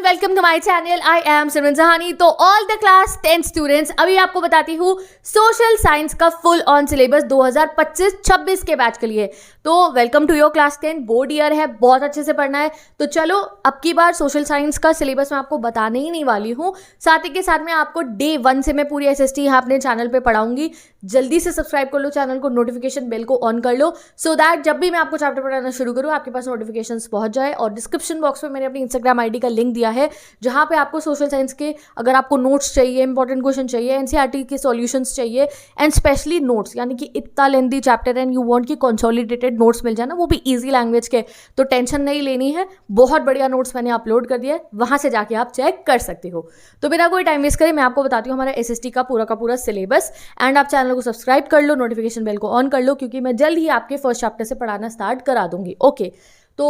Welcome to my channel. I am Simran Jahani. तो all the class 10 students, अभी आपको बताती हूँ सोशल साइंस का फुल ऑन सिलेबस 2025-26 के बैच के लिए। तो welcome to your class 10। Board year है, बहुत अच्छे से पढ़ना है। तो चलो अब की बार सोशल साइंस का सिलेबस मैं आपको बताने ही नहीं वाली हूँ, साथ ही के साथ में आपको डे 1 से मैं पूरी एसएसटी यहाँ अपने चैनल पे पढ़ाऊंगी। जल्दी से सब्सक्राइब कर लो चैनल को, नोटिफिकेशन बेल को ऑन कर लो सो दैट जब भी मैं आपको चैप्टर पढ़ाना शुरू करूँ आपके पास नोटिफिकेशंस पहुंच जाए। और डिस्क्रिप्शन बॉक्स में मैंने अपनी इंस्टाग्राम आईडी का लिंक दिया है जहां पे आपको सोशल साइंस के अगर आपको नोट्स चाहिए, इंपॉर्टेंट क्वेश्चन चाहिए, एनसीईआरटी के सॉल्यूशंस चाहिए एंड स्पेशली नोट्स, यानी कि इतना lengthy chapter and you want कि कंसोलिडेटेड नोट्स मिल जाए ना, वो भी इजी लैंग्वेज के, तो टेंशन नहीं लेनी है। बहुत बढ़िया नोट्स मैंने अपलोड कर दिया है, वहां से जाके आप चेक कर सकते हो। तो बिना कोई टाइम वेस्ट करे मैं आपको बताती हूँ हमारा एसएसटी का पूरा सिलेबस। एंड आप चैनल को सब्सक्राइब कर लो, नोटिफिकेशन बेल को ऑन कर लो, क्योंकि मैं जल्द ही आपके फर्स्ट चैप्टर से पढ़ाना स्टार्ट करा दूंगी। ओके, तो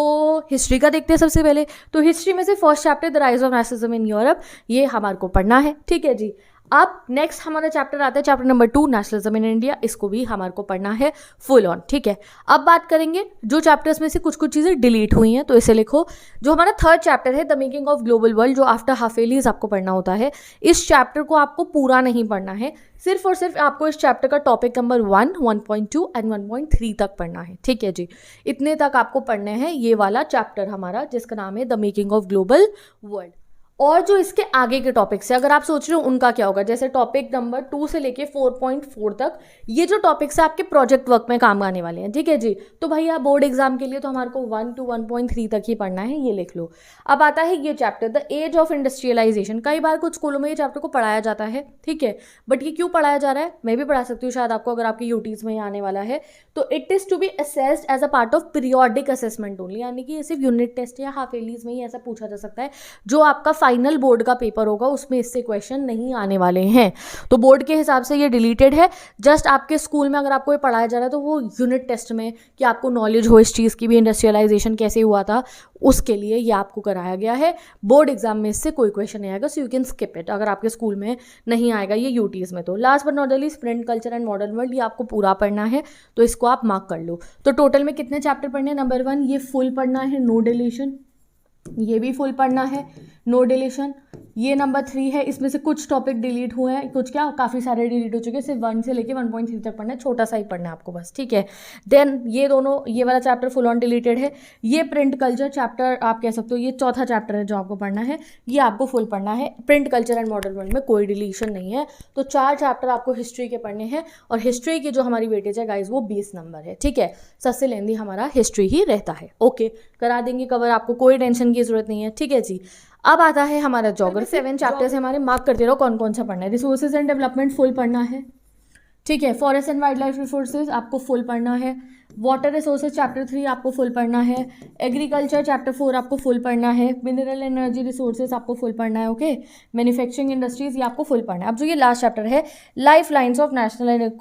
हिस्ट्री का देखते हैं सबसे पहले। तो हिस्ट्री में से first chapter the rise of nationalism in Europe, ये हमारे को पढ़ना है, ठीक है जी। अब नेक्स्ट हमारा चैप्टर आता है chapter number 2 nationalism in India, इसको भी हमारे को पढ़ना है फुल ऑन, ठीक है। अब बात करेंगे जो चैप्टर्स में से कुछ चीज़ें डिलीट हुई हैं, तो इसे लिखो। जो हमारा थर्ड चैप्टर है the making of global world, जो आफ्टर हाफेलीज आपको पढ़ना होता है, इस चैप्टर को आपको पूरा नहीं पढ़ना है, सिर्फ और सिर्फ आपको इस चैप्टर का टॉपिक नंबर 1, 1.2 एंड 1.3 तक पढ़ना है, ठीक है जी। इतने तक आपको पढ़ने हैं ये वाला चैप्टर हमारा, जिसका नाम है the making of global world. और जो इसके आगे के टॉपिक्स है, अगर आप सोच रहे हो उनका क्या होगा, जैसे टॉपिक नंबर 2 से लेके 4.4 तक, ये जो टॉपिक्स है आपके प्रोजेक्ट वर्क में काम आने वाले हैं, ठीक है जी। तो भैया बोर्ड एग्जाम के लिए तो हमारे को 1 to 1.3 तक ही पढ़ना है, ये लिख लो। अब आता है ये chapter the age of industrialisation. कई बार कुछ स्कूलों में ये चैप्टर को पढ़ाया जाता है, ठीक है, बट ये क्यों पढ़ाया जा रहा है मैं भी पढ़ा सकती हूँ शायद आपको, अगर आपकी यूटीज में आने वाला है। तो it is to be assessed as a part of periodic assessment only, यानी कि सिर्फ यूनिट टेस्ट या हाफेलीज में ही ऐसा पूछा जा सकता है। जो आपका फाइनल बोर्ड का पेपर होगा उसमें इससे क्वेश्चन नहीं आने वाले हैं, तो बोर्ड के हिसाब से ये डिलीटेड है। जस्ट आपके स्कूल में अगर आपको ये पढ़ाया जा रहा है तो वो यूनिट टेस्ट में, कि आपको नॉलेज हो इस चीज़ की भी, इंडस्ट्रियलाइजेशन कैसे हुआ था, उसके लिए ये आपको कराया गया है। बोर्ड एग्जाम में इससे कोई क्वेश्चन नहीं आएगा, so you can skip it अगर आपके स्कूल में नहीं आएगा ये यूटीज में। तो last but not the least print culture and modern world, ये आपको पूरा पढ़ना है, तो इसको आप मार्क कर लो। तो टोटल में कितने चैप्टर पढ़ने हैं? नंबर 1 ये फुल पढ़ना है, नो डिलीशन। ये भी फुल पढ़ना है, नो डिलीशन। ये नंबर 3 है, इसमें से कुछ टॉपिक डिलीट हुए हैं, कुछ क्या काफ़ी सारे डिलीट हो चुके हैं, सिर्फ 1 से लेके 1.3 तक पढ़ना है, छोटा सा ही पढ़ना है आपको बस, ठीक है। देन ये दोनों, ये वाला चैप्टर फुल ऑन डिलीटेड है। ये प्रिंट कल्चर चैप्टर आप कह सकते हो, ये चौथा चैप्टर है जो आपको पढ़ना है, ये आपको फुल पढ़ना है। Print culture and modern world में कोई डिलीशन नहीं है। तो 4 चैप्टर आपको हिस्ट्री के पढ़ने हैं, और हिस्ट्री की जो हमारी वेटेज है गाइज वो 20 नंबर है, ठीक है। सबसे लेंदी हमारा हिस्ट्री ही रहता है। ओके, करा देंगे कवर, आपको कोई टेंशन की जरूरत नहीं है, ठीक है जी। अब आता है हमारा ज्योग्राफी। 7 चैप्टर्स हमारे, मार्क करते रहो कौन कौन सा पढ़ना है। रिसोर्सेज एंड डेवलपमेंट फुल पढ़ना है, ठीक है। Forest and wild life resources आपको फुल पढ़ना है। वाटर रिसोर्सेज चैप्टर 3 आपको फुल पढ़ना है। एग्रीकल्चर चैप्टर 4 आपको फुल पढ़ना है। मिनरल एनर्जी रिसोर्सेज आपको फुल पढ़ना है, ओके। मैन्युफैक्चरिंग इंडस्ट्रीज ये आपको फुल पढ़ना है। अब जो ये लास्ट चैप्टर है life lines of national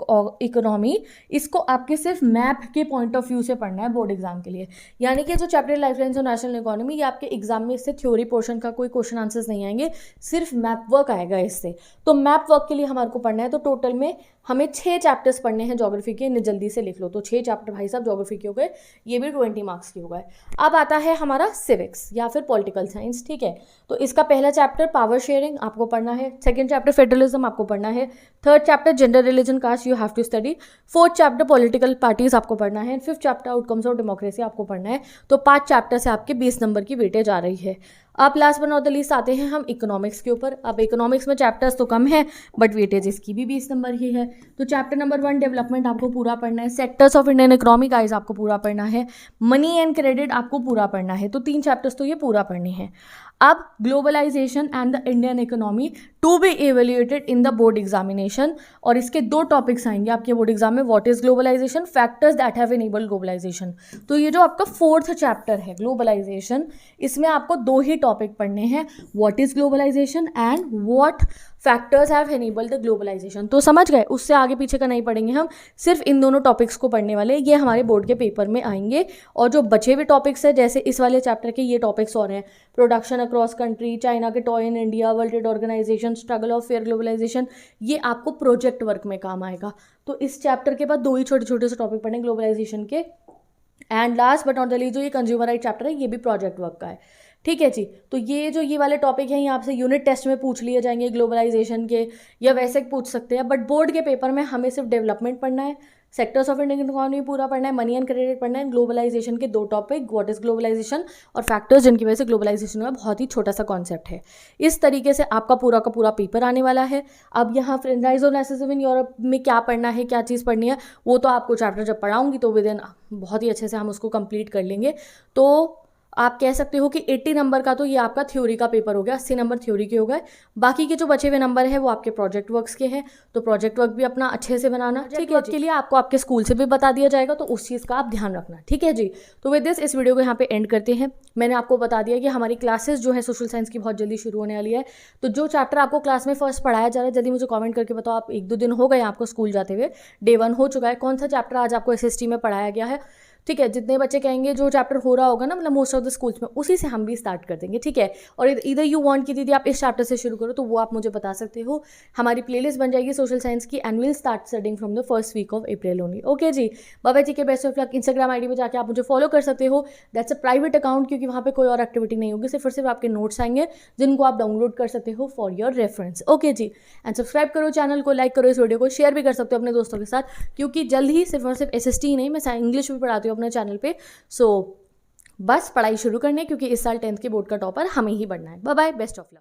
economy, इसको आपके सिर्फ मैप के पॉइंट ऑफ व्यू से पढ़ना है बोर्ड एग्जाम के लिए। यानी कि जो chapter life lines of national economy, ये आपके एग्जाम में इससे थ्योरी पोर्शन का कोई क्वेश्चन आंसर्स नहीं आएंगे, सिर्फ मैप वर्क आएगा इससे। तो मैप वर्क के लिए हमारे को पढ़ना है। तो टोटल में हमें 6 चैप्टर्स पढ़ने हैं ज्योग्राफी के, इन्हें जल्दी से लिख लो। तो 6 चैप्टर भाई साहब ज्योग्राफी के हो गए, ये भी 20 मार्क्स के हो गए। अब आता है हमारा सिविक्स या फिर पॉलिटिकल साइंस, ठीक है। तो इसका पहला चैप्टर पावर शेयरिंग आपको पढ़ना है। सेकंड चैप्टर फेडरलिज्म आपको पढ़ना है। Third chapter gender religion caste you have to study. Fourth chapter political parties आपको पढ़ना है। Fifth chapter outcomes of democracy आपको पढ़ना है। तो 5 चैप्टर से आपके 20 नंबर की वेटेज आ रही है। अब last but not the least आते हैं हम इकोनॉमिक्स के ऊपर। अब इकोनॉमिक्स में चैप्टर्स तो कम है, बट वेटेज इसकी भी 20 नंबर ही है। तो चैप्टर नंबर 1 डेवलपमेंट आपको पूरा पढ़ना है। Sectors of Indian economy guys आपको पूरा पढ़ना है। मनी एंड क्रेडिट आपको पूरा पढ़ना है। तो 3 चैप्टर्स तो ये पूरा पढ़ने हैं। अब globalisation and the Indian economy to be evaluated in the board examination, और इसके 2 टॉपिक्स आएंगे आपके बोर्ड एग्जाम में, what is globalisation, factors that have enabled globalisation. तो ये जो आपका 4th चैप्टर है ग्लोबलाइजेशन, इसमें आपको 2 ही टॉपिक पढ़ने हैं, what is globalisation and what factors have enabled the globalisation. तो समझ गए, उससे आगे पीछे का नहीं पढ़ेंगे हम, सिर्फ इन दोनों टॉपिक्स को पढ़ने वाले, ये हमारे बोर्ड के पेपर में आएंगे। और जो बचे हुए टॉपिक्स है, जैसे इस वाले चैप्टर के ये टॉपिक्स और हैं, प्रोडक्शन अक्रॉस कंट्री, चाइना के toy in India, world trade organisation, struggle of fair globalisation, ये आपको प्रोजेक्ट वर्क में काम आएगा। तो इस चैप्टर के बाद 2 ही छोटे छोटे से टॉपिक पढ़ें ग्लोबलाइजेशन के। And last but not the least जो ये कंज्यूमर राइट चैप्टर है, ये भी प्रोजेक्ट वर्क का है, ठीक है जी। तो ये वाले टॉपिक हैं, ये आपसे यूनिट टेस्ट में पूछ लिए जाएंगे ग्लोबलाइजेशन के, या वैसे पूछ सकते हैं, बट बोर्ड के पेपर में हमें सिर्फ डेवलपमेंट पढ़ना है, सेक्टर्स ऑफ इंडियन इकोनॉमी पूरा पढ़ना है, मनी एंड क्रेडिट पढ़ना है, ग्लोबलाइजेशन के 2 टॉपिक, व्हाट इज ग्लोबलाइजेशन और फैक्टर्स जिनकी वजह से ग्लोबलाइजेशन हुआ, बहुत ही छोटा सा कॉन्सेप्ट है। इस तरीके से आपका पूरा का पूरा पेपर आने वाला है। अब यहाँ फ्रेंचाइजोनेसिज्म इन यूरोप में क्या पढ़ना है, क्या चीज़ पढ़नी है, वो तो आपको चैप्टर जब पढ़ाऊंगी तो विद इन बहुत ही अच्छे से हम उसको कंप्लीट कर लेंगे। तो आप कह सकते हो कि 80 नंबर का तो ये आपका थ्योरी का पेपर हो गया, 80 नंबर थ्योरी के हो गए। बाकी के जो बचे हुए नंबर है वो आपके प्रोजेक्ट वर्क्स के हैं, तो प्रोजेक्ट वर्क भी अपना अच्छे से बनाना, ठीक है। इसके लिए आपको आपके स्कूल से भी बता दिया जाएगा, तो उस चीज़ का आप ध्यान रखना, ठीक है जी। तो विद दिस इस वीडियो को यहाँ पे एंड करते हैं। मैंने आपको बता दिया कि हमारी क्लासेस जो है सोशल साइंस की बहुत जल्दी शुरू होने वाली है। तो जो चैप्टर आपको क्लास में फर्स्ट पढ़ाया जा रहा है, जल्दी मुझे कॉमेंट करके बताओ। आप 1-2 दिन हो गए आपको स्कूल जाते हुए, डे 1 हो चुका है, कौन सा चैप्टर आज आपको SST में पढ़ाया गया है, ठीक है। जितने बच्चे कहेंगे जो चैप्टर हो रहा होगा ना, मतलब मोस्ट ऑफ द स्कूल्स में, उसी से हम भी स्टार्ट कर देंगे, ठीक है। और इधर यू वांट कि दीदी आप इस चैप्टर से शुरू करो, तो वो आप मुझे बता सकते हो। हमारी प्लेलिस्ट बन जाएगी सोशल साइंस की, and will start studying from the first week of April only, okay जी। बाय ठीक है, best of luck. Instagram ID में जाकर आप मुझे फॉलो कर सकते हो, दैट्स अ प्राइवेट अकाउंट, क्योंकि वहाँ पे कोई और एक्टिविटी नहीं होगी, सिर्फ और सिर्फ आपके नोट्स आएंगे जिनको आप डाउनलोड कर सकते हो फॉर योर रेफरेंस, ओके जी। एंड सब्सक्राइब करो चैनल को, लाइक करो, इस वीडियो को शेयर भी कर सकते हो अपने दोस्तों के साथ, क्योंकि जल्द ही सिर्फ और सिर्फ SST ही नहीं, मैं इंग्लिश भी पढ़ाती हूँ अपने चैनल पे। सो बस पढ़ाई शुरू करने, क्योंकि इस साल 10th के बोर्ड का टॉपर हमें ही बनना है। Bye bye, best of luck.